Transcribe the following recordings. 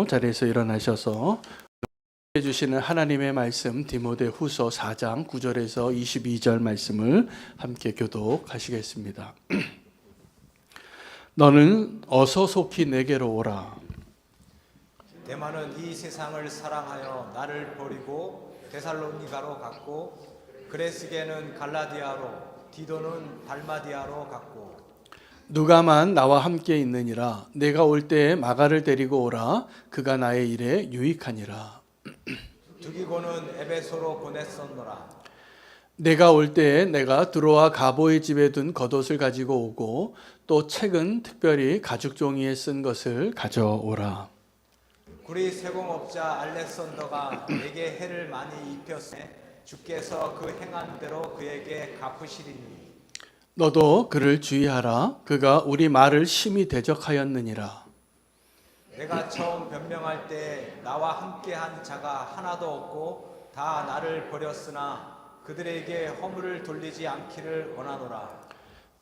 자리에서 일어나셔서 해주시는 하나님의 말씀 디모데후서 4장 9절에서 22절 말씀을 함께 교독하시겠습니다. 너는 어서 속히 내게로 오라. 데마는 이 세상을 사랑하여 나를 버리고 데살로니가로 갔고, 그레스게는 갈라디아로, 디도는 달마디아로 갔고, 누가만 나와 함께 있느니라. 내가 올 때에 마가를 데리고 오라. 그가 나의 일에 유익하니라. 두기고는 에베소로 보냈었노라. 내가 올 때에 내가 드로아 가보의 집에 둔 겉옷을 가지고 오고, 또 책은 특별히 가죽 종이에 쓴 것을 가져오라. 구리 세공업자 알렉산더가 내게 해를 많이 입혔으에 주께서 그 행한 대로 그에게 갚으시리니, 너도 그를 주의하라. 그가 우리 말을 심히 대적하였느니라. 내가 처음 변명할 때 나와 함께한 자가 하나도 없고 다 나를 버렸으나 그들에게 허물을 돌리지 않기를 원하노라.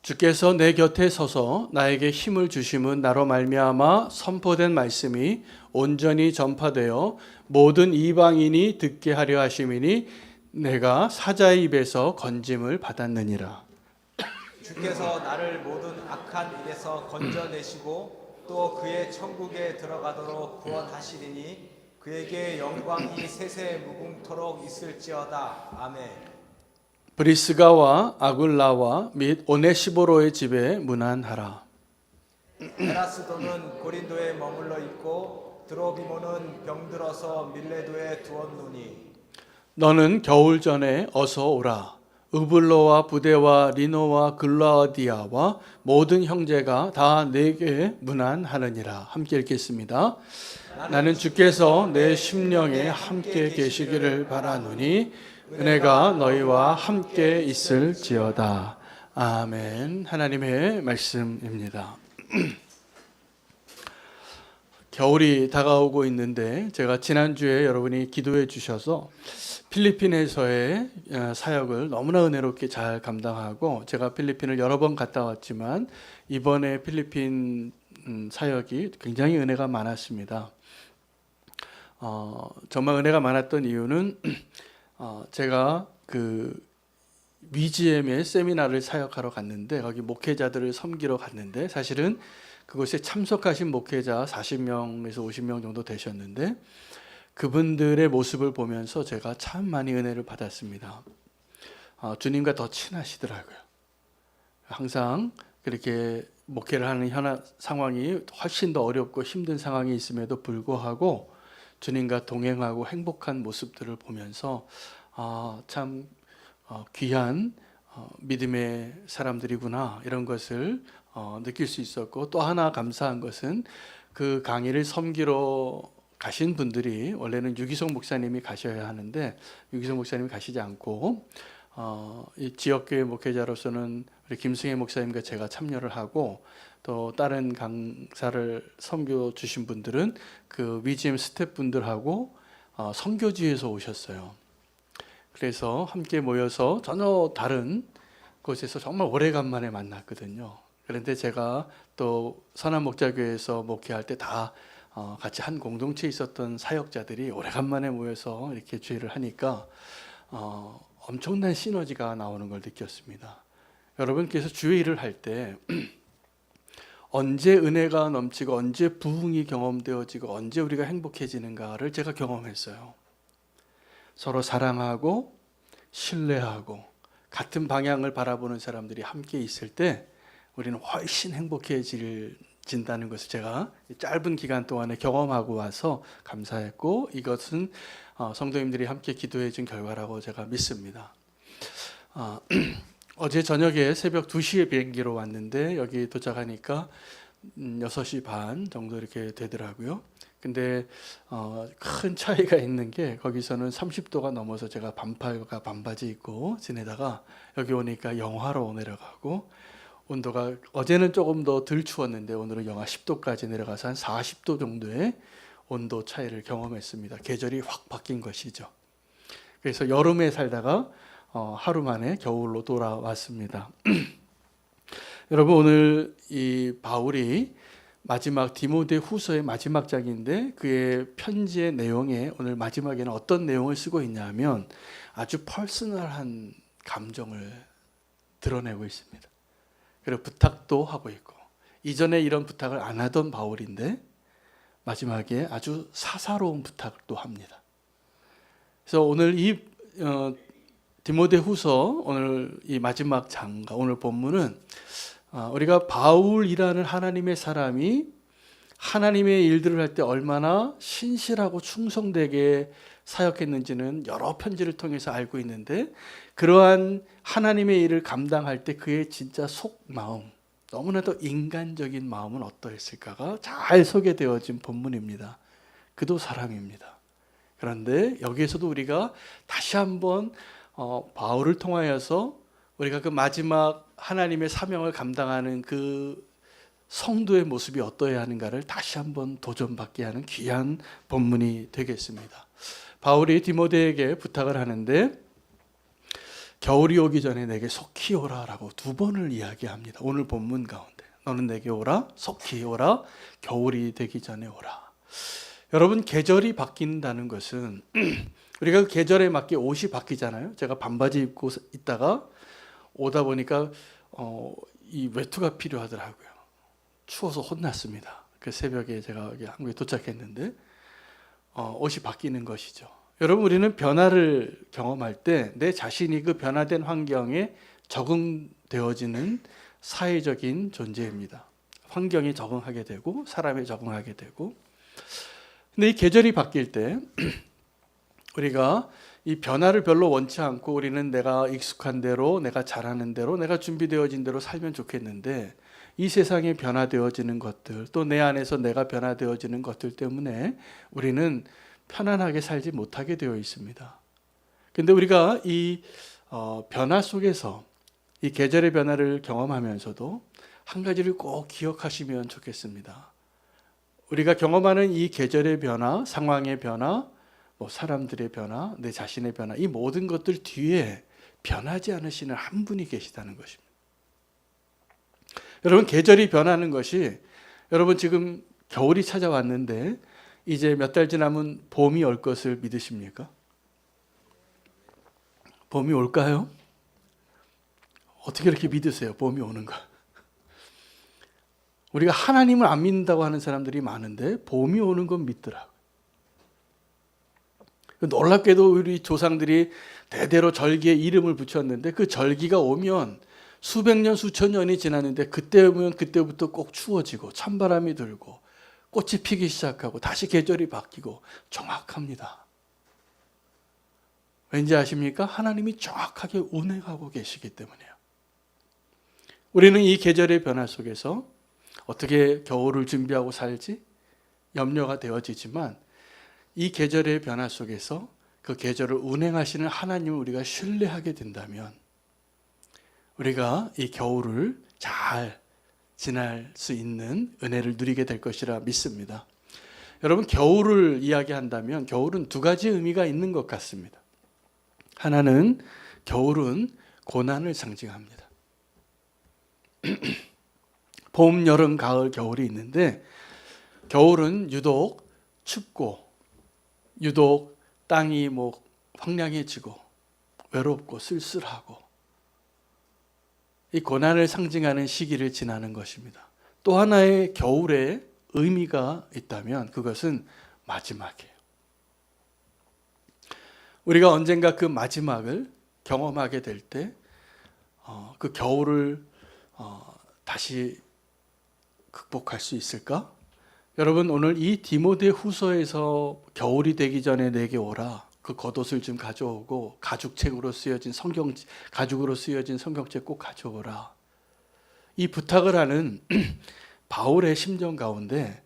주께서 내 곁에 서서 나에게 힘을 주심은 나로 말미암아 선포된 말씀이 온전히 전파되어 모든 이방인이 듣게 하려 하심이니 내가 사자의 입에서 건짐을 받았느니라. 주께서 나를 모든 악한 일에서 건져내시고 또 그의 천국에 들어가도록 구원하시리니 그에게 영광이 세세 무궁토록 있을지어다. 아멘. 브리스가와 아굴라와 및 오네시보로의 집에 문안하라. 에라스도는 고린도에 머물러 있고 드로비모는 병들어서 밀레도에 두었노니, 너는 겨울 전에 어서 오라. 으블로와 부데와 리노와 글라디아와 모든 형제가 다 내게 문안하느니라. 함께 읽겠습니다. 나는 주께서 내 심령에 함께 계시기를 바라노니 은혜가 너희와 함께 있을지어다. 아멘. 하나님의 말씀입니다. 겨울이 다가오고 있는데 제가 지난주에 여러분이 기도해 주셔서 필리핀에서의 사역을 너무나 은혜롭게 잘 감당하고, 제가 필리핀을 여러 번 갔다 왔지만 이번에 필리핀 사역이 굉장히 은혜가 많았습니다. 정말 은혜가 많았던 이유는 제가 그 위지엠의 세미나를 사역하러 갔는데, 거기 목회자들을 섬기러 갔는데, 사실은 그곳에 참석하신 목회자 40명에서 50명 정도 되셨는데, 그분들의 모습을 보면서 제가 참 많이 은혜를 받았습니다. 주님과 더 친하시더라고요. 항상 그렇게 목회를 하는 상황이 훨씬 더 어렵고 힘든 상황이 있음에도 불구하고 주님과 동행하고 행복한 모습들을 보면서 참 귀한 믿음의 사람들이구나, 이런 것을 느낄 수 있었고, 또 하나 감사한 것은 그 강의를 섬기러 가신 분들이 원래는 유기성 목사님이 가셔야 하는데 유기성 목사님이 가시지 않고 이 지역교회 목회자로서는 우리 김승혜 목사님과 제가 참여를 하고, 또 다른 강사를 섬겨 주신 분들은 그 위지엠 스태프분들하고 선교지에서 오셨어요. 그래서 함께 모여서 전혀 다른 곳에서 정말 오래간만에 만났거든요. 그런데 제가 또 선한 목자교회에서 목회할 때 다 같이 한 공동체에 있었던 사역자들이 오래간만에 모여서 이렇게 주의를 하니까 엄청난 시너지가 나오는 걸 느꼈습니다. 여러분께서 주의 일을 할 때 언제 은혜가 넘치고 언제 부흥이 경험되어지고 언제 우리가 행복해지는가를 제가 경험했어요. 서로 사랑하고 신뢰하고 같은 방향을 바라보는 사람들이 함께 있을 때 우리는 훨씬 행복해진다는 것을 제가 짧은 기간 동안에 경험하고 와서 감사했고, 이것은 성도님들이 함께 기도해 준 결과라고 제가 믿습니다. 어제 저녁에 새벽 2시에 비행기로 왔는데 여기 도착하니까 6시 반 정도 이렇게 되더라고요. 근데 큰 차이가 있는 게, 거기서는 30도가 넘어서 제가 반팔과 반바지 입고 지내다가 여기 오니까 영하로 내려가고, 온도가 어제는 조금 더 덜 추웠는데 오늘은 영하 10도까지 내려가서 한 40도 정도의 온도 차이를 경험했습니다. 계절이 확 바뀐 것이죠. 그래서 여름에 살다가 하루 만에 겨울로 돌아왔습니다. 여러분, 오늘 이 바울이 마지막 디모데 후서의 마지막 장인데 그의 편지의 내용에 오늘 마지막에는 어떤 내용을 쓰고 있냐 하면 아주 퍼스널한 감정을 드러내고 있습니다. 그리고 부탁도 하고 있고, 이전에 이런 부탁을 안 하던 바울인데 마지막에 아주 사사로운 부탁도 합니다. 그래서 오늘 이 디모데 후서 오늘 이 마지막 장과 오늘 본문은 우리가 바울이라는 하나님의 사람이 하나님의 일들을 할 때 얼마나 신실하고 충성되게 사역했는지는 여러 편지를 통해서 알고 있는데, 그러한 하나님의 일을 감당할 때 그의 진짜 속마음, 너무나도 인간적인 마음은 어떠했을까가 잘 소개되어진 본문입니다. 그도 사람입니다. 그런데 여기에서도 우리가 다시 한번 바울을 통하여서 우리가 그 마지막 하나님의 사명을 감당하는 그 성도의 모습이 어떠해야 하는가를 다시 한번 도전받게 하는 귀한 본문이 되겠습니다. 바울이 디모데에게 부탁을 하는데 겨울이 오기 전에 내게 속히 오라라고 두 번을 이야기합니다. 오늘 본문 가운데 너는 내게 오라, 속히 오라, 겨울이 되기 전에 오라. 여러분, 계절이 바뀐다는 것은 우리가 그 계절에 맞게 옷이 바뀌잖아요. 제가 반바지 입고 있다가 오다 보니까 이 외투가 필요하더라고요. 추워서 혼났습니다. 그 새벽에 제가 여기 한국에 도착했는데 옷이 바뀌는 것이죠. 여러분, 우리는 변화를 경험할 때 내 자신이 그 변화된 환경에 적응되어지는 사회적인 존재입니다. 환경에 적응하게 되고 사람에 적응하게 되고, 근데 이 계절이 바뀔 때 우리가 이 변화를 별로 원치 않고 우리는 내가 익숙한 대로, 내가 잘하는 대로, 내가 준비되어진 대로 살면 좋겠는데, 이 세상에 변화되어지는 것들, 또 내 안에서 내가 변화되어지는 것들 때문에 우리는 편안하게 살지 못하게 되어 있습니다. 근데 우리가 이 변화 속에서 이 계절의 변화를 경험하면서도 한 가지를 꼭 기억하시면 좋겠습니다. 우리가 경험하는 이 계절의 변화, 상황의 변화, 사람들의 변화, 내 자신의 변화, 이 모든 것들 뒤에 변하지 않으시는 한 분이 계시다는 것입니다. 여러분, 계절이 변하는 것이, 여러분 지금 겨울이 찾아왔는데 이제 몇 달 지나면 봄이 올 것을 믿으십니까? 봄이 올까요? 어떻게 이렇게 믿으세요? 봄이 오는 거. 우리가 하나님을 안 믿는다고 하는 사람들이 많은데 봄이 오는 건 믿더라고요. 놀랍게도 우리 조상들이 대대로 절기에 이름을 붙였는데 그 절기가 오면 수백 년, 수천 년이 지났는데 그때 오면 그때부터 꼭 추워지고 찬바람이 들고 꽃이 피기 시작하고 다시 계절이 바뀌고 정확합니다. 왠지 아십니까? 하나님이 정확하게 운행하고 계시기 때문이에요. 우리는 이 계절의 변화 속에서 어떻게 겨울을 준비하고 살지 염려가 되어지지만, 이 계절의 변화 속에서 그 계절을 운행하시는 하나님을 우리가 신뢰하게 된다면 우리가 이 겨울을 잘 지날 수 있는 은혜를 누리게 될 것이라 믿습니다. 여러분, 겨울을 이야기한다면 겨울은 두 가지 의미가 있는 것 같습니다. 하나는, 겨울은 고난을 상징합니다. 봄, 여름, 가을, 겨울이 있는데 겨울은 유독 춥고 유독 땅이 황량해지고 외롭고 쓸쓸하고 이 고난을 상징하는 시기를 지나는 것입니다. 또 하나의 겨울의 의미가 있다면 그것은 마지막이에요. 우리가 언젠가 그 마지막을 경험하게 될 때 그 겨울을 다시 극복할 수 있을까? 여러분, 오늘 이 디모데 후서에서 겨울이 되기 전에 내게 오라, 그 겉옷을 좀 가져오고 가죽으로 쓰여진 성경책 꼭 가져오라, 이 부탁을 하는 바울의 심정 가운데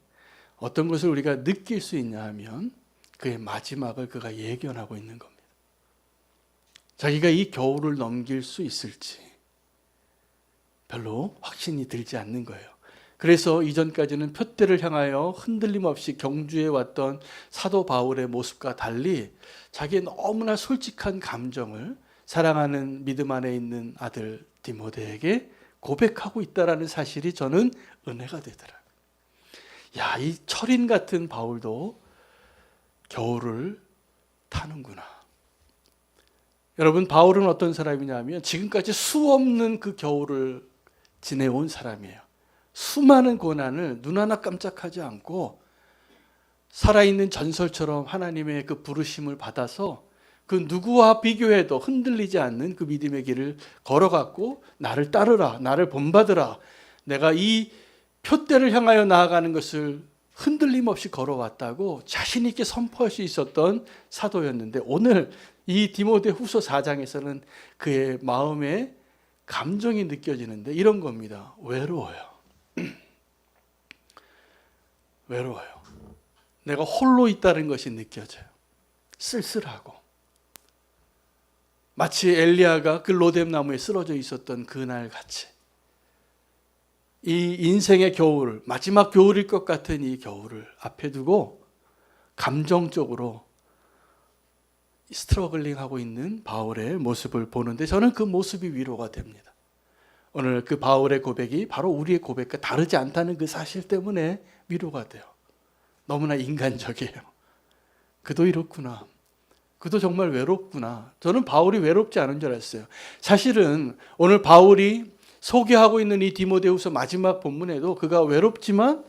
어떤 것을 우리가 느낄 수 있냐 하면 그의 마지막을 그가 예견하고 있는 겁니다. 자기가 이 겨울을 넘길 수 있을지 별로 확신이 들지 않는 거예요. 그래서 이전까지는 표대를 향하여 흔들림 없이 경주해 왔던 사도 바울의 모습과 달리 자기의 너무나 솔직한 감정을 사랑하는 믿음 안에 있는 아들 디모데에게 고백하고 있다는 사실이 저는 은혜가 되더라고요. 야, 이 철인 같은 바울도 겨울을 타는구나. 여러분, 바울은 어떤 사람이냐면 지금까지 수없는 그 겨울을 지내온 사람이에요. 수많은 고난을 눈 하나 깜짝하지 않고 살아있는 전설처럼 하나님의 그 부르심을 받아서 그 누구와 비교해도 흔들리지 않는 그 믿음의 길을 걸어갔고, 나를 따르라, 나를 본받으라, 내가 이 표대를 향하여 나아가는 것을 흔들림 없이 걸어왔다고 자신 있게 선포할 수 있었던 사도였는데, 오늘 이 디모데후서 4장에서는 그의 마음에 감정이 느껴지는데 이런 겁니다. 외로워요. 외로워요. 내가 홀로 있다는 것이 느껴져요. 쓸쓸하고. 마치 엘리야가 그 로뎀 나무에 쓰러져 있었던 그날 같이, 이 인생의 겨울, 마지막 겨울일 것 같은 이 겨울을 앞에 두고 감정적으로 스트러글링하고 있는 바울의 모습을 보는데, 저는 그 모습이 위로가 됩니다. 오늘 그 바울의 고백이 바로 우리의 고백과 다르지 않다는 그 사실 때문에 위로가 돼요. 너무나 인간적이에요. 그도 이렇구나. 그도 정말 외롭구나. 저는 바울이 외롭지 않은 줄 알았어요. 사실은 오늘 바울이 소개하고 있는 이 디모데후서 마지막 본문에도 그가 외롭지만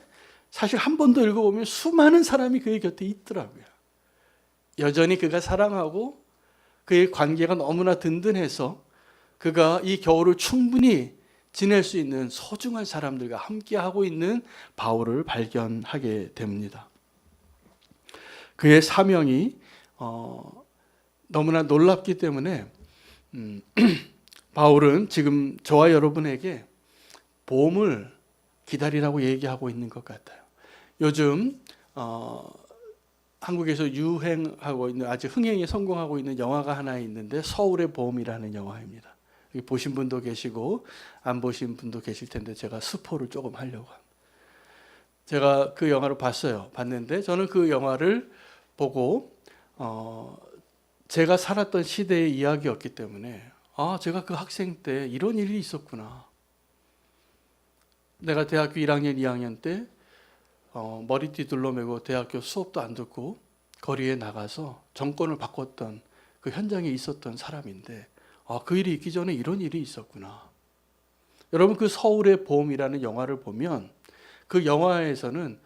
사실 한 번 더 읽어보면 수많은 사람이 그의 곁에 있더라고요. 여전히 그가 사랑하고 그의 관계가 너무나 든든해서 그가 이 겨울을 충분히 지낼 수 있는 소중한 사람들과 함께하고 있는 바울을 발견하게 됩니다. 그의 사명이 너무나 놀랍기 때문에 바울은 지금 저와 여러분에게 봄을 기다리라고 얘기하고 있는 것 같아요. 요즘 한국에서 유행하고 있는, 아주 흥행에 성공하고 있는 영화가 하나 있는데 서울의 봄이라는 영화입니다. 보신 분도 계시고 안 보신 분도 계실 텐데 제가 스포를 조금 하려고 합니다. 제가 그 영화를 봤는데 저는 그 영화를 보고 제가 살았던 시대의 이야기였기 때문에 제가 그 학생 때 이런 일이 있었구나. 내가 대학교 1학년, 2학년 때 머리띠 둘러매고 대학교 수업도 안 듣고 거리에 나가서 정권을 바꿨던 그 현장에 있었던 사람인데, 그 일이 있기 전에 이런 일이 있었구나. 여러분, 그 서울의 봄이라는 영화를 보면 그 영화에서는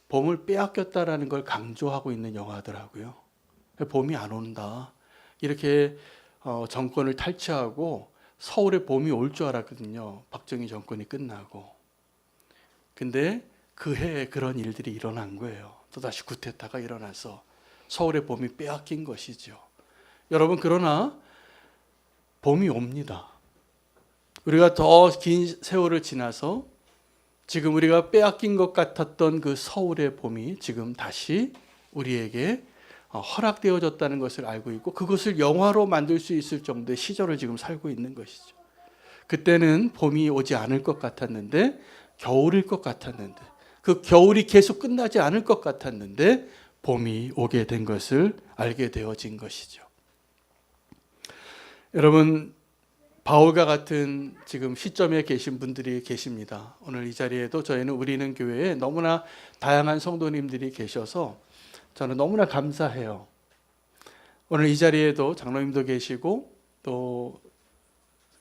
봄을 빼앗겼다라는 걸 강조하고 있는 영화더라고요. 봄이 안 온다. 이렇게 정권을 탈취하고 서울에 봄이 올 줄 알았거든요. 박정희 정권이 끝나고. 근데 그 해에 그런 일들이 일어난 거예요. 또다시 쿠데타가 일어나서 서울의 봄이 빼앗긴 것이죠. 여러분, 그러나 봄이 옵니다. 우리가 더 긴 세월을 지나서 지금 우리가 빼앗긴 것 같았던 그 서울의 봄이 지금 다시 우리에게 허락되어졌다는 것을 알고 있고, 그것을 영화로 만들 수 있을 정도의 시절을 지금 살고 있는 것이죠. 그때는 봄이 오지 않을 것 같았는데, 겨울일 것 같았는데, 그 겨울이 계속 끝나지 않을 것 같았는데 봄이 오게 된 것을 알게 되어진 것이죠. 여러분, 바울과 같은 지금 시점에 계신 분들이 계십니다. 오늘 이 자리에도 저희는 우리는 교회에 너무나 다양한 성도님들이 계셔서 저는 너무나 감사해요. 오늘 이 자리에도 장로님도 계시고 또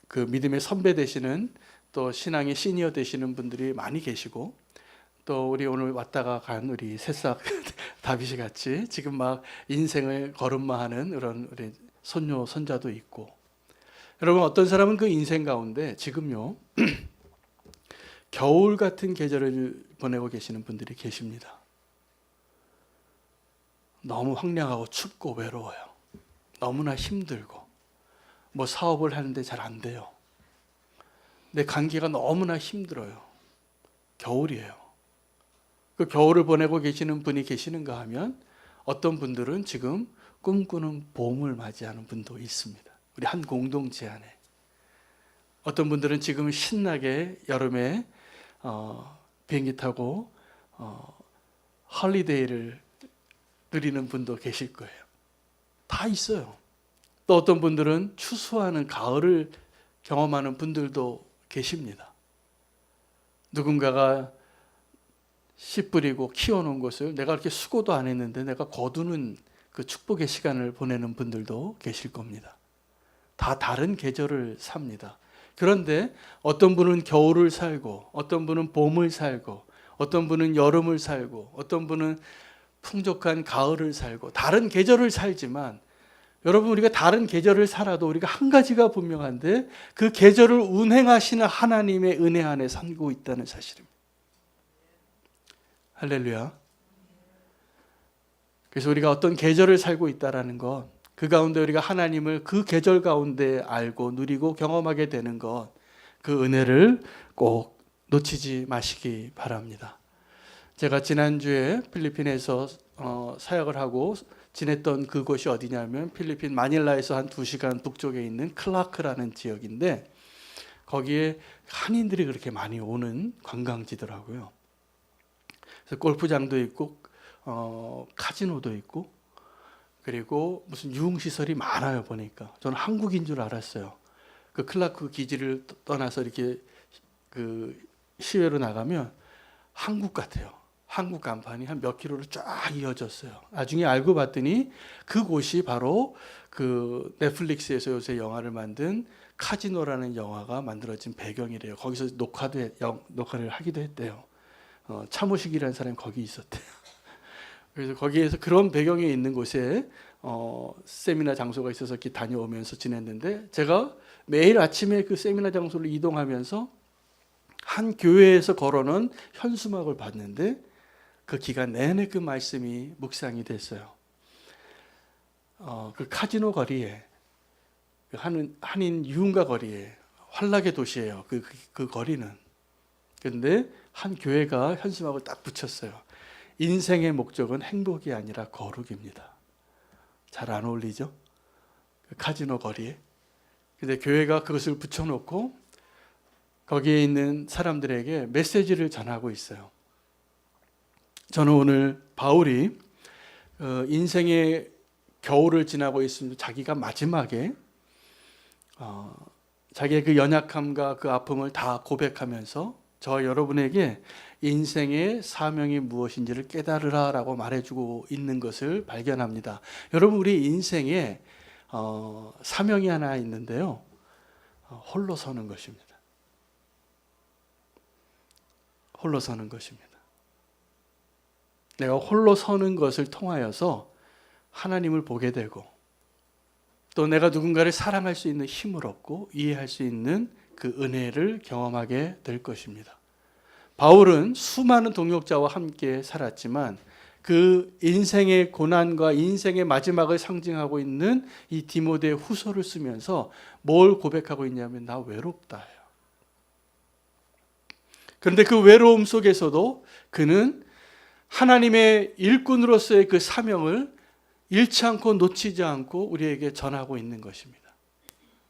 그 믿음의 선배 되시는, 또 신앙의 시니어 되시는 분들이 많이 계시고, 또 우리 오늘 왔다가 간 우리 새싹 다비시 같이 지금 막 인생을 걸음마하는 그런 우리 손녀 손자도 있고, 여러분, 어떤 사람은 그 인생 가운데 지금요 겨울 같은 계절을 보내고 계시는 분들이 계십니다. 너무 황량하고 춥고 외로워요. 너무나 힘들고 뭐 사업을 하는데 잘 안 돼요. 내 관계가 너무나 힘들어요. 겨울이에요. 그 겨울을 보내고 계시는 분이 계시는가 하면 어떤 분들은 지금 꿈꾸는 봄을 맞이하는 분도 있습니다. 우리 한 공동체 안에. 어떤 분들은 지금 신나게 여름에 비행기 타고 홀리데이를 누리는 분도 계실 거예요. 다 있어요. 또 어떤 분들은 추수하는 가을을 경험하는 분들도 계십니다. 누군가가 씨 뿌리고 키워놓은 것을 내가 그렇게 수고도 안 했는데 내가 거두는 그 축복의 시간을 보내는 분들도 계실 겁니다. 다 다른 계절을 삽니다. 그런데 어떤 분은 겨울을 살고, 어떤 분은 봄을 살고, 어떤 분은 여름을 살고, 어떤 분은 풍족한 가을을 살고, 다른 계절을 살지만, 여러분, 우리가 다른 계절을 살아도 우리가 한 가지가 분명한데, 그 계절을 운행하시는 하나님의 은혜 안에 살고 있다는 사실입니다. 할렐루야. 그래서 우리가 어떤 계절을 살고 있다는 것, 그 가운데 우리가 하나님을 그 계절 가운데 알고 누리고 경험하게 되는 것, 그 은혜를 꼭 놓치지 마시기 바랍니다. 제가 지난주에 필리핀에서 사역을 하고 지냈던 그곳이 어디냐면 필리핀 마닐라에서 한 2시간 북쪽에 있는 클라크라는 지역인데, 거기에 한인들이 그렇게 많이 오는 관광지더라고요. 그래서 골프장도 있고 카지노도 있고, 그리고 무슨 유흥시설이 많아요. 보니까 저는 한국인 줄 알았어요. 그 클라크 기지를 떠나서 이렇게 그 시외로 나가면 한국 같아요. 한국 간판이 한 몇 킬로로 쫙 이어졌어요. 나중에 알고 봤더니 그곳이 바로 그 넷플릭스에서 요새 영화를 만든 카지노라는 영화가 만들어진 배경이래요. 거기서 녹화를 하기도 했대요. 차모식이라는 사람이 거기 있었대요. 그래서 거기에서 그런 배경에 있는 곳에 세미나 장소가 있어서 이렇게 다녀오면서 지냈는데, 제가 매일 아침에 그 세미나 장소를 이동하면서 한 교회에서 걸어놓은 현수막을 봤는데, 그 기간 내내 그 말씀이 묵상이 됐어요. 그 카지노 거리에, 그 한인 유흥가 거리에, 환락의 도시예요. 그 거리는. 그런데 한 교회가 현수막을 딱 붙였어요. 인생의 목적은 행복이 아니라 거룩입니다. 잘 안 어울리죠? 그 카지노 거리에. 근데 교회가 그것을 붙여놓고 거기에 있는 사람들에게 메시지를 전하고 있어요. 저는 오늘 바울이 인생의 겨울을 지나고 있으면 자기가 마지막에 자기의 그 연약함과 그 아픔을 다 고백하면서 저와 여러분에게 인생의 사명이 무엇인지를 깨달으라라고 말해주고 있는 것을 발견합니다. 여러분, 우리 인생에 사명이 하나 있는데요. 홀로 서는 것입니다. 홀로 서는 것입니다. 내가 홀로 서는 것을 통하여서 하나님을 보게 되고, 또 내가 누군가를 사랑할 수 있는 힘을 얻고 이해할 수 있는 그 은혜를 경험하게 될 것입니다. 바울은 수많은 동역자와 함께 살았지만 그 인생의 고난과 인생의 마지막을 상징하고 있는 이 디모데 후서를 쓰면서 뭘 고백하고 있냐면, 나 외롭다 해요. 그런데 그 외로움 속에서도 그는 하나님의 일꾼으로서의 그 사명을 잃지 않고 놓치지 않고 우리에게 전하고 있는 것입니다.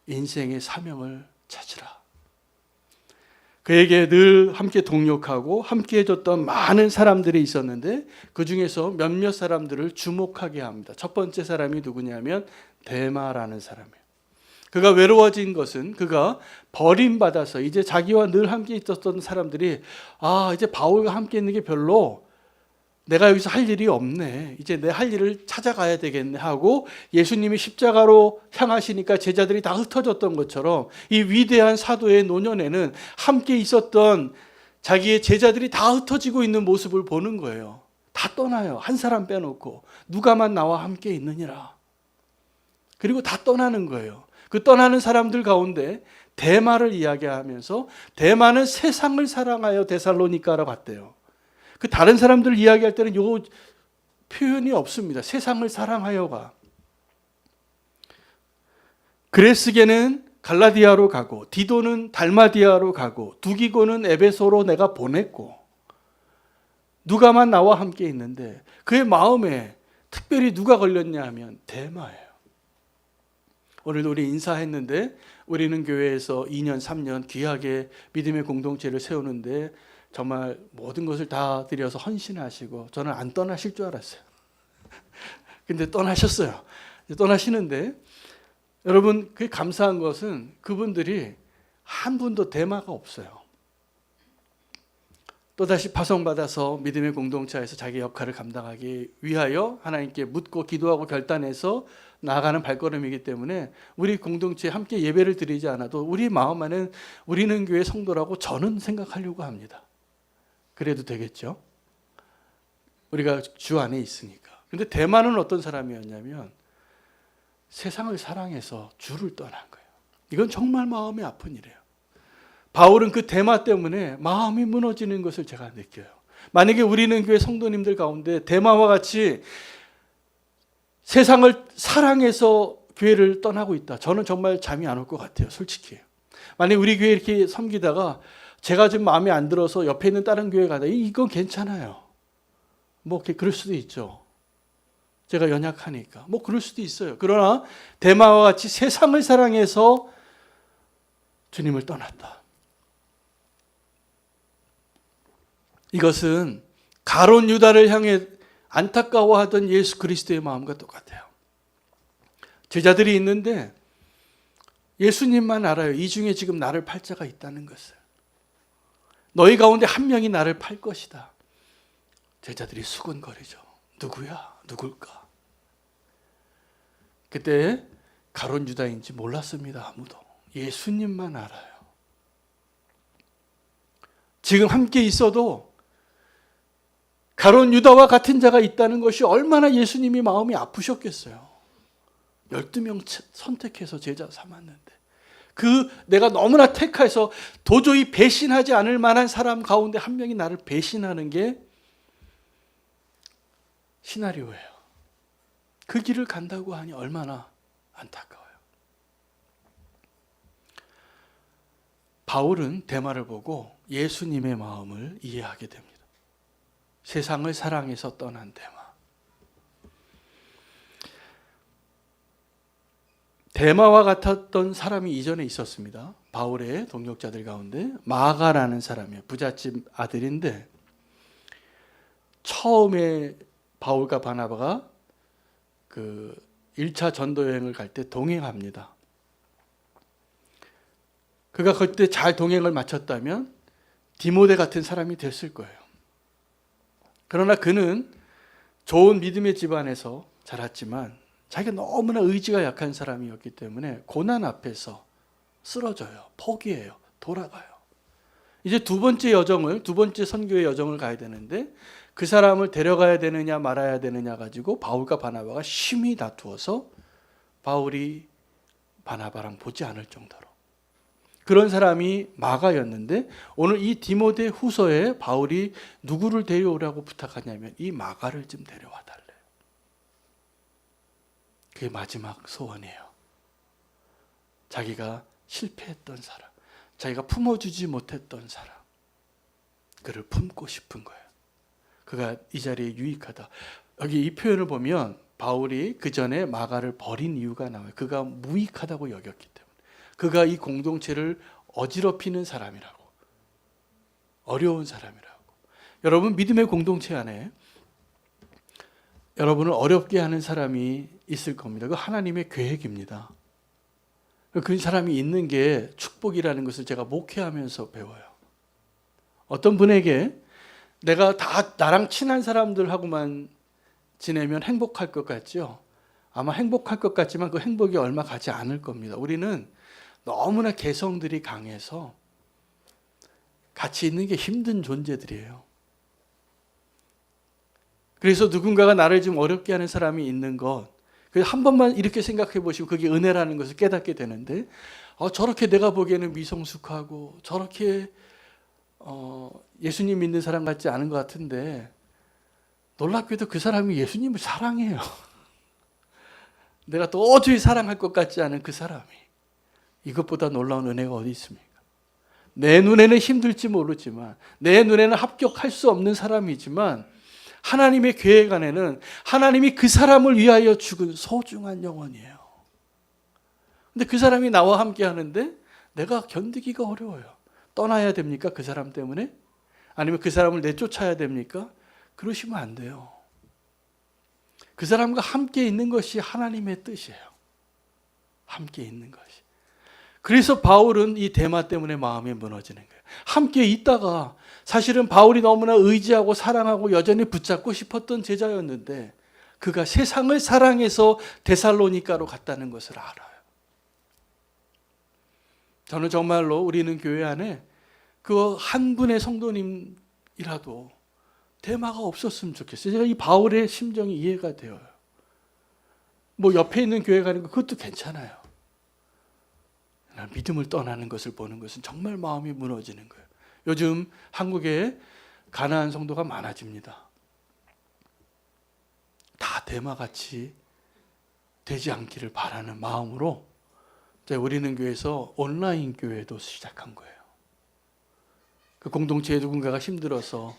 인생의 사명을 찾으라. 그에게 늘 함께 동역하고 함께 해줬던 많은 사람들이 있었는데, 그 중에서 몇몇 사람들을 주목하게 합니다. 첫 번째 사람이 누구냐면 데마라는 사람이에요. 그가 외로워진 것은 그가 버림받아서 이제 자기와 늘 함께 있었던 사람들이 이제 바울과 함께 있는 게 별로 내가 여기서 할 일이 없네, 이제 내 할 일을 찾아가야 되겠네 하고 예수님이 십자가로 향하시니까 제자들이 다 흩어졌던 것처럼 이 위대한 사도의 노년에는 함께 있었던 자기의 제자들이 다 흩어지고 있는 모습을 보는 거예요. 다 떠나요. 한 사람 빼놓고. 누가만 나와 함께 있느니라. 그리고 다 떠나는 거예요. 그 떠나는 사람들 가운데 데마를 이야기하면서, 데마는 세상을 사랑하여 데살로니가로 갔대요. 그 다른 사람들 이야기할 때는 요 표현이 없습니다. 세상을 사랑하여가. 그레스게는 갈라디아로 가고, 디도는 달마디아로 가고, 두기고는 에베소로 내가 보냈고, 누가만 나와 함께 있는데 그의 마음에 특별히 누가 걸렸냐 하면 데마예요. 오늘도 우리 인사했는데, 우리는 교회에서 2년 3년 귀하게 믿음의 공동체를 세우는데 정말 모든 것을 다 드려서 헌신하시고, 저는 안 떠나실 줄 알았어요. 근데 떠나셨어요. 떠나시는데 여러분, 그게 감사한 것은 그분들이 한 분도 데마가 없어요. 또다시 파송받아서 믿음의 공동체에서 자기 역할을 감당하기 위하여 하나님께 묻고 기도하고 결단해서 나아가는 발걸음이기 때문에 우리 공동체에 함께 예배를 드리지 않아도 우리 마음 안에는 우리는 교회 성도라고 저는 생각하려고 합니다. 그래도 되겠죠? 우리가 주 안에 있으니까. 그런데 대만은 어떤 사람이었냐면 세상을 사랑해서 주를 떠난 거예요. 이건 정말 마음이 아픈 일이에요. 바울은 그 대마 때문에 마음이 무너지는 것을 제가 느껴요. 만약에 우리는 교회 성도님들 가운데 대마와 같이 세상을 사랑해서 교회를 떠나고 있다. 저는 정말 잠이 안 올 것 같아요. 솔직히. 만약에 우리 교회 이렇게 섬기다가 제가 좀 마음에 안 들어서 옆에 있는 다른 교회 가다 이건 괜찮아요. 뭐 그럴 수도 있죠. 제가 연약하니까. 뭐 그럴 수도 있어요. 그러나 대마와 같이 세상을 사랑해서 주님을 떠났다. 이것은 가룟 유다를 향해 안타까워하던 예수 그리스도의 마음과 똑같아요. 제자들이 있는데 예수님만 알아요. 이 중에 지금 나를 팔 자가 있다는 것을. 너희 가운데 한 명이 나를 팔 것이다. 제자들이 수군거리죠. 누구야? 누굴까? 그때 가룟 유다인지 몰랐습니다. 아무도. 예수님만 알아요. 지금 함께 있어도 가룟 유다와 같은 자가 있다는 것이 얼마나 예수님이 마음이 아프셨겠어요. 12명 선택해서 제자 삼았는데 내가 너무나 택해서 도저히 배신하지 않을 만한 사람 가운데 한 명이 나를 배신하는 게 시나리오예요. 그 길을 간다고 하니 얼마나 안타까워요. 바울은 대마를 보고 예수님의 마음을 이해하게 됩니다. 세상을 사랑해서 떠난 대마. 대마와 같았던 사람이 이전에 있었습니다. 바울의 동역자들 가운데 마가라는 사람이에요. 부잣집 아들인데 처음에 바울과 바나바가 그 1차 전도 여행을 갈 때 동행합니다. 그가 그때 잘 동행을 마쳤다면 디모데 같은 사람이 됐을 거예요. 그러나 그는 좋은 믿음의 집안에서 자랐지만 자기가 너무나 의지가 약한 사람이었기 때문에 고난 앞에서 쓰러져요. 포기해요. 돌아가요. 이제 두 번째 선교의 여정을 가야 되는데 그 사람을 데려가야 되느냐 말아야 되느냐 가지고 바울과 바나바가 심히 다투어서 바울이 바나바랑 보지 않을 정도로 그런 사람이 마가였는데 오늘 이 디모데 후서에 바울이 누구를 데려오라고 부탁하냐면 이 마가를 좀 데려와 달래요. 그게 마지막 소원이에요. 자기가 실패했던 사람, 자기가 품어주지 못했던 사람, 그를 품고 싶은 거예요. 그가 이 자리에 유익하다. 여기 이 표현을 보면 바울이 그 전에 마가를 버린 이유가 나와요. 그가 무익하다고 여겼기 때문에. 그가 이 공동체를 어지럽히는 사람이라고. 어려운 사람이라고. 여러분 믿음의 공동체 안에 여러분을 어렵게 하는 사람이 있을 겁니다. 그 하나님의 계획입니다. 그 사람이 있는 게 축복이라는 것을 제가 목회하면서 배워요. 어떤 분에게 내가 다 나랑 친한 사람들하고만 지내면 행복할 것 같죠? 아마 행복할 것 같지만 그 행복이 얼마 가지 않을 겁니다. 우리는 너무나 개성들이 강해서 같이 있는 게 힘든 존재들이에요. 그래서 누군가가 나를 좀 어렵게 하는 사람이 있는 것, 한 번만 이렇게 생각해 보시고 그게 은혜라는 것을 깨닫게 되는데 저렇게 내가 보기에는 미성숙하고 저렇게 예수님 믿는 사람 같지 않은 것 같은데 놀랍게도 그 사람이 예수님을 사랑해요. 내가 도저히 사랑할 것 같지 않은 그 사람이 이것보다 놀라운 은혜가 어디 있습니까? 내 눈에는 힘들지 모르지만 내 눈에는 합격할 수 없는 사람이지만 하나님의 계획 안에는 하나님이 그 사람을 위하여 죽은 소중한 영혼이에요. 근데 그 사람이 나와 함께 하는데 내가 견디기가 어려워요. 떠나야 됩니까? 그 사람 때문에? 아니면 그 사람을 내쫓아야 됩니까? 그러시면 안 돼요. 그 사람과 함께 있는 것이 하나님의 뜻이에요. 함께 있는 것이. 그래서 바울은 이 데마 때문에 마음이 무너지는 거예요. 함께 있다가 사실은 바울이 너무나 의지하고 사랑하고 여전히 붙잡고 싶었던 제자였는데 그가 세상을 사랑해서 데살로니가로 갔다는 것을 알아요. 저는 정말로 우리는 교회 안에 그 한 분의 성도님이라도 데마가 없었으면 좋겠어요. 제가 이 바울의 심정이 이해가 되어요. 뭐 옆에 있는 교회 가는 거 그것도 괜찮아요. 믿음을 떠나는 것을 보는 것은 정말 마음이 무너지는 거예요. 요즘 한국에 가난한 성도가 많아집니다. 다 데마같이 되지 않기를 바라는 마음으로 우리는 교회에서 온라인 교회도 시작한 거예요. 그 공동체에 누군가가 힘들어서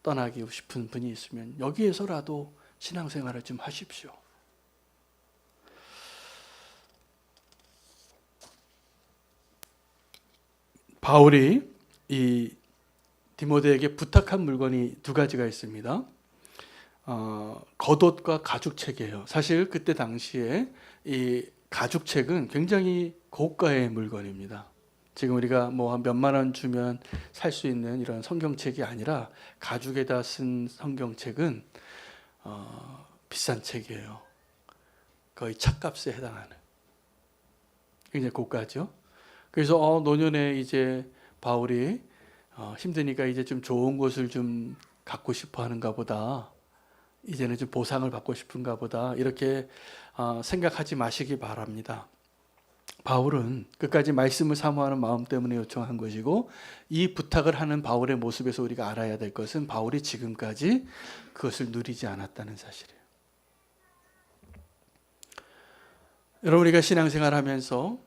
떠나기 싶은 분이 있으면 여기에서라도 신앙생활을 좀 하십시오. 바울이 이 디모데에게 부탁한 물건이 두 가지가 있습니다. 겉옷과 가죽책이에요. 사실 그때 당시에 이 가죽책은 굉장히 고가의 물건입니다. 지금 우리가 뭐 한 몇만 원 주면 살 수 있는 이런 성경책이 아니라 가죽에다 쓴 성경책은 비싼 책이에요. 거의 찻값에 해당하는. 굉장히 고가죠. 그래서 노년에 이제 바울이 힘드니까 이제 좀 좋은 것을 좀 갖고 싶어 하는가 보다. 이제는 좀 보상을 받고 싶은가 보다. 이렇게 생각하지 마시기 바랍니다. 바울은 끝까지 말씀을 사모하는 마음 때문에 요청한 것이고 이 부탁을 하는 바울의 모습에서 우리가 알아야 될 것은 바울이 지금까지 그것을 누리지 않았다는 사실이에요. 여러분 우리가 신앙생활하면서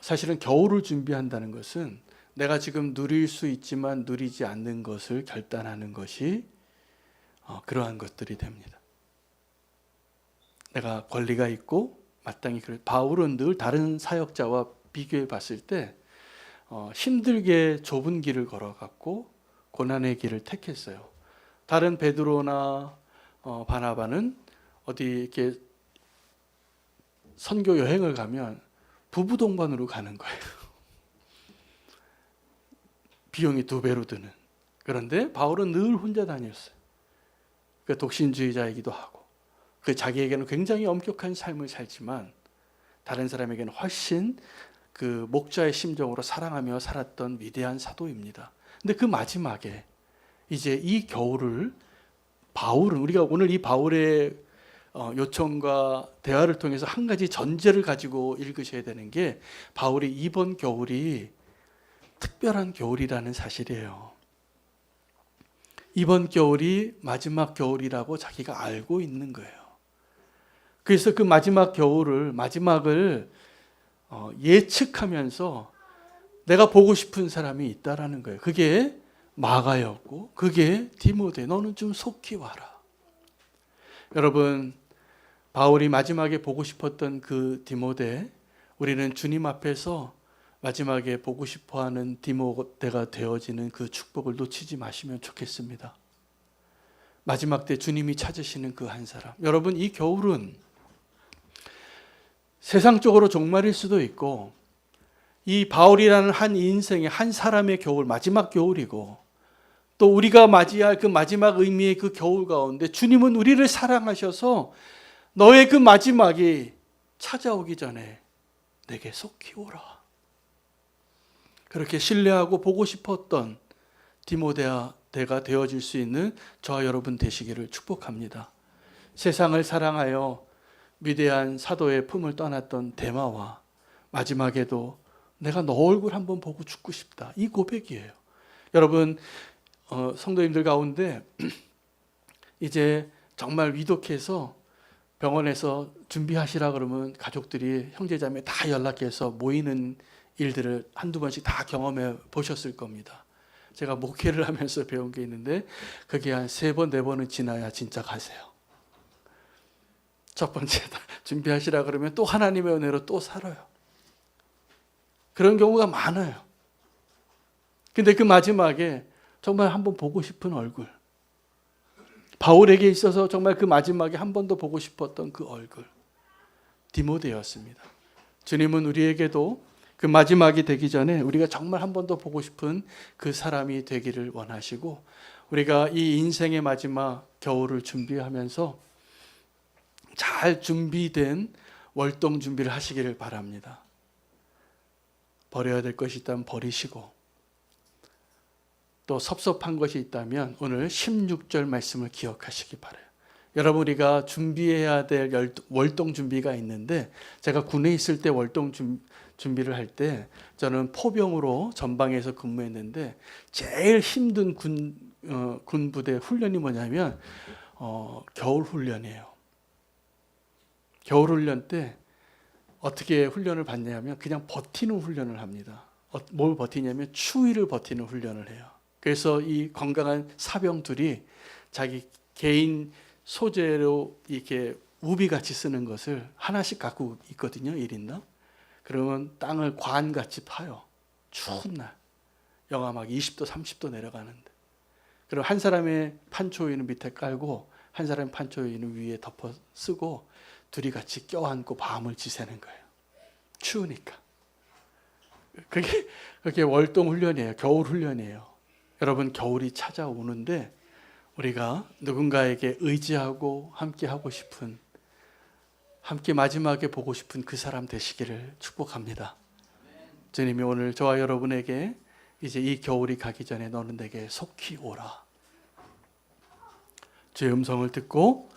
사실은 겨울을 준비한다는 것은 내가 지금 누릴 수 있지만 누리지 않는 것을 결단하는 것이 그러한 것들이 됩니다. 내가 권리가 있고 마땅히 그래. 바울은 늘 다른 사역자와 비교해 봤을 때 힘들게 좁은 길을 걸어갔고 고난의 길을 택했어요. 다른 베드로나 바나바는 어디 이렇게 선교 여행을 가면 부부 동반으로 가는 거예요. 비용이 2배로 드는. 그런데 바울은 늘 혼자 다녔어요. 그 독신주의자이기도 하고 그 자기에게는 굉장히 엄격한 삶을 살지만 다른 사람에게는 훨씬 그 목자의 심정으로 사랑하며 살았던 위대한 사도입니다. 근데 그 마지막에 이제 이 겨울을 바울은 우리가 오늘 이 바울의 요청과 대화를 통해서 한 가지 전제를 가지고 읽으셔야 되는 게 바울이 이번 겨울이 특별한 겨울이라는 사실이에요. 이번 겨울이 마지막 겨울이라고 자기가 알고 있는 거예요. 그래서 그 마지막을 예측하면서 내가 보고 싶은 사람이 있다라는 거예요. 그게 마가였고 그게 디모데. 너는 좀 속히 와라. 여러분 바울이 마지막에 보고 싶었던 그 디모데, 우리는 주님 앞에서 마지막에 보고 싶어하는 디모데가 되어지는 그 축복을 놓치지 마시면 좋겠습니다. 마지막 때 주님이 찾으시는 그 한 사람. 여러분 이 겨울은 세상적으로 종말일 수도 있고 이 바울이라는 한 인생의 한 사람의 겨울, 마지막 겨울이고 또 우리가 맞이할 그 마지막 의미의 그 겨울 가운데 주님은 우리를 사랑하셔서 너의 그 마지막이 찾아오기 전에 내게 속히 오라. 그렇게 신뢰하고 보고 싶었던 디모데가 되어질 수 있는 저와 여러분 되시기를 축복합니다. 세상을 사랑하여 위대한 사도의 품을 떠났던 데마와 마지막에도 내가 너 얼굴 한번 보고 죽고 싶다. 이 고백이에요. 여러분 성도님들 가운데 이제 정말 위독해서 병원에서 준비하시라 그러면 가족들이 형제자매 다 연락해서 모이는 일들을 한두 번씩 다 경험해 보셨을 겁니다. 제가 목회를 하면서 배운 게 있는데 그게 한 3번, 4번은 지나야 진짜 가세요. 첫 번째 준비하시라 그러면 또 하나님의 은혜로 또 살아요. 그런 경우가 많아요. 근데 그 마지막에 정말 한번 보고 싶은 얼굴, 바울에게 있어서 정말 그 마지막에 한 번 더 보고 싶었던 그 얼굴, 디모데였습니다. 주님은 우리에게도 그 마지막이 되기 전에 우리가 정말 한 번 더 보고 싶은 그 사람이 되기를 원하시고, 우리가 이 인생의 마지막 겨울을 준비하면서 잘 준비된 월동 준비를 하시기를 바랍니다. 버려야 될 것이 있다면 버리시고, 또 섭섭한 것이 있다면 오늘 16절 말씀을 기억하시기 바라요. 여러분, 우리가 준비해야 될 월동 준비가 있는데, 제가 군에 있을 때 월동 준비를 할 때 저는 포병으로 전방에서 근무했는데, 제일 힘든 군 부대 훈련이 뭐냐면 겨울 훈련이에요. 겨울 훈련 때 어떻게 훈련을 받냐면 그냥 버티는 훈련을 합니다. 뭘 버티냐면 추위를 버티는 훈련을 해요. 그래서 이 건강한 사병들이 자기 개인 소재로 이렇게 우비같이 쓰는 것을 하나씩 갖고 있거든요. 1인당. 그러면 땅을 관같이 파요. 추운 날. 영하 막 20도 30도 내려가는데. 그럼 한 사람의 판초이는 밑에 깔고 한 사람의 판초이는 위에 덮어 쓰고 둘이 같이 껴안고 밤을 지새는 거예요. 추우니까. 그게 월동 훈련이에요. 겨울 훈련이에요. 여러분, 겨울이 찾아오는데 우리가 누군가에게 의지하고 함께 하고 싶은, 함께 마지막에 보고 싶은 그 사람 되시기를 축복합니다. 주님이 오늘 저와 여러분에게 이제 이 겨울이 가기 전에 너는 내게 속히 오라. 주의 음성을 듣고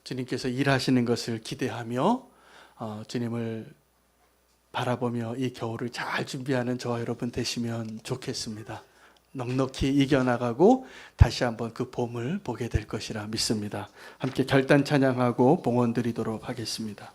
주님께서 일하시는 것을 기대하며 주님을 바라보며 이 겨울을 잘 준비하는 저와 여러분 되시면 좋겠습니다. 넉넉히 이겨나가고 다시 한번 그 봄을 보게 될 것이라 믿습니다. 함께 결단 찬양하고 봉헌 드리도록 하겠습니다.